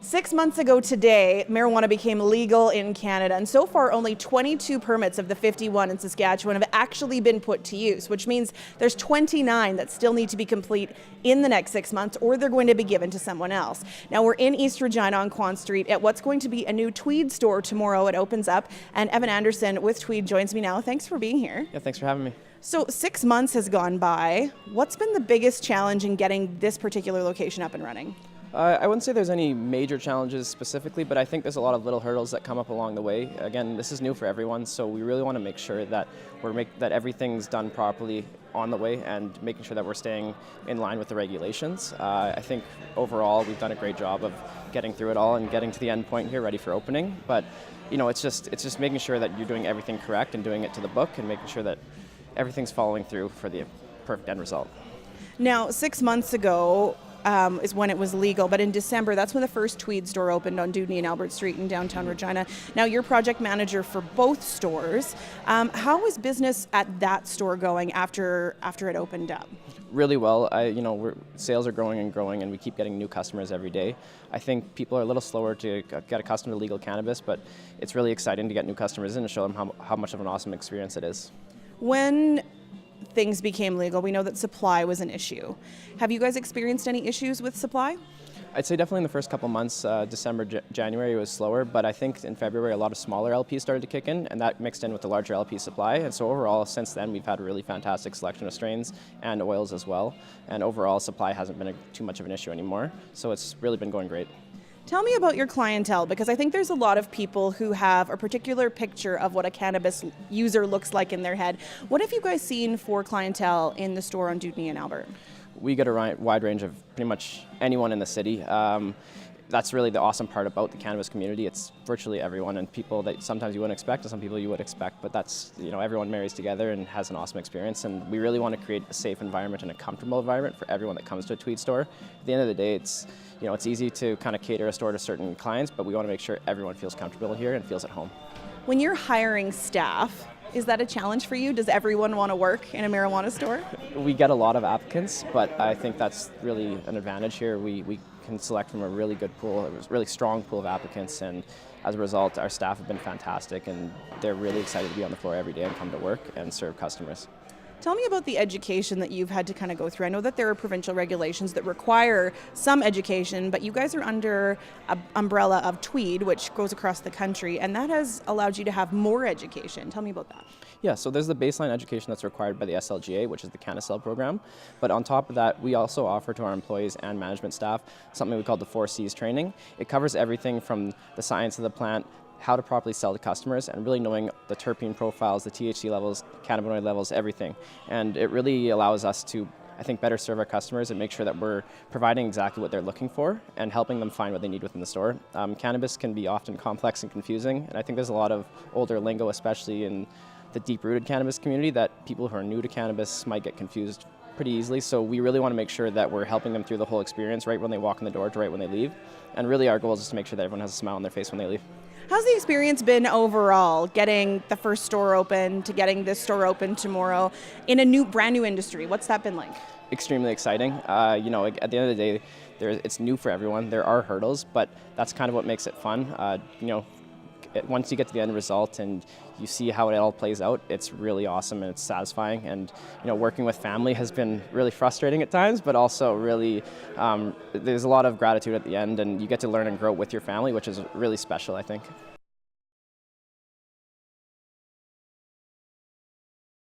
6 months ago today, marijuana became legal in Canada, and so far only 22 permits of the 51 in Saskatchewan have actually been put to use, which means there's 29 that still need to be complete in the next 6 months, or they're going to be given to someone else. Now we're in East Regina on Quan Street at what's going to be a new Tweed store tomorrow. It opens up, and Evan Anderson with Tweed joins me now. Thanks for being here. Yeah, thanks for having me. So 6 months has gone by. What's been the biggest challenge in getting this particular location up and running? I wouldn't say there's any major challenges specifically, but I think there's a lot of little hurdles that come up along the way. Again, this is new for everyone, so we really want to make sure that that everything's done properly on the way and making sure that we're staying in line with the regulations. I think overall we've done a great job of getting through it all and getting to the end point here, ready for opening. But it's just making sure that you're doing everything correct and doing it to the book and making sure that everything's following through for the perfect end result. Now, 6 months ago is when it was legal, but in December, that's when the first Tweed store opened on Dudney and Albert Street in downtown Regina. Now, you're project manager for both stores. How is business at that store going after it opened up? Really well. Sales are growing and growing, and we keep getting new customers every day. I think people are a little slower to get accustomed to legal cannabis, but it's really exciting to get new customers in and show them how much of an awesome experience it is. When things became legal, we know that supply was an issue. Have you guys experienced any issues with supply? I'd say definitely in the first couple months, December, January was slower, but I think in February a lot of smaller LPs started to kick in, and that mixed in with the larger LP supply. And so overall, since then, we've had a really fantastic selection of strains and oils as well. And overall, supply hasn't been too much of an issue anymore. So it's really been going great. Tell me about your clientele, because I think there's a lot of people who have a particular picture of what a cannabis user looks like in their head. What have you guys seen for clientele in the store on Dudney and Albert? We get a wide range of pretty much anyone in the city. That's really the awesome part about the cannabis community. It's virtually everyone, and people that sometimes you wouldn't expect and some people you would expect, but that's, everyone marries together and has an awesome experience, and we really want to create a safe environment and a comfortable environment for everyone that comes to a Tweed store. At the end of the day, it's easy to kind of cater a store to certain clients, but we want to make sure everyone feels comfortable here and feels at home. When you're hiring staff, is that a challenge for you? Does everyone want to work in a marijuana store? We get a lot of applicants, but I think that's really an advantage here. We can select from a really good pool, a really strong pool of applicants, and as a result, our staff have been fantastic, and they're really excited to be on the floor every day and come to work and serve customers. Tell me about the education that you've had to kind of go through. I know that there are provincial regulations that require some education, but you guys are under an umbrella of Tweed, which goes across the country, and that has allowed you to have more education. Tell me about that. Yeah, so there's the baseline education that's required by the SLGA, which is the CannaCell program. But on top of that, we also offer to our employees and management staff something we call the 4 C's training. It covers everything from the science of the plant, how to properly sell to customers, and really knowing the terpene profiles, the THC levels, cannabinoid levels, everything. And it really allows us to, I think, better serve our customers and make sure that we're providing exactly what they're looking for and helping them find what they need within the store. Cannabis can be often complex and confusing, and I think there's a lot of older lingo, especially in the deep-rooted cannabis community, that people who are new to cannabis might get confused pretty easily. So we really want to make sure that we're helping them through the whole experience, right when they walk in the door to right when they leave. And really our goal is just to make sure that everyone has a smile on their face when they leave. How's the experience been overall, getting the first store open to getting this store open tomorrow in a brand new industry? What's that been like? Extremely exciting. At the end of the day, it's new for everyone. There are hurdles, but that's kind of what makes it fun. Once you get to the end result and you see how it all plays out, it's really awesome and it's satisfying. And working with family has been really frustrating at times, but also really there's a lot of gratitude at the end, and you get to learn and grow with your family, which is really special, I think.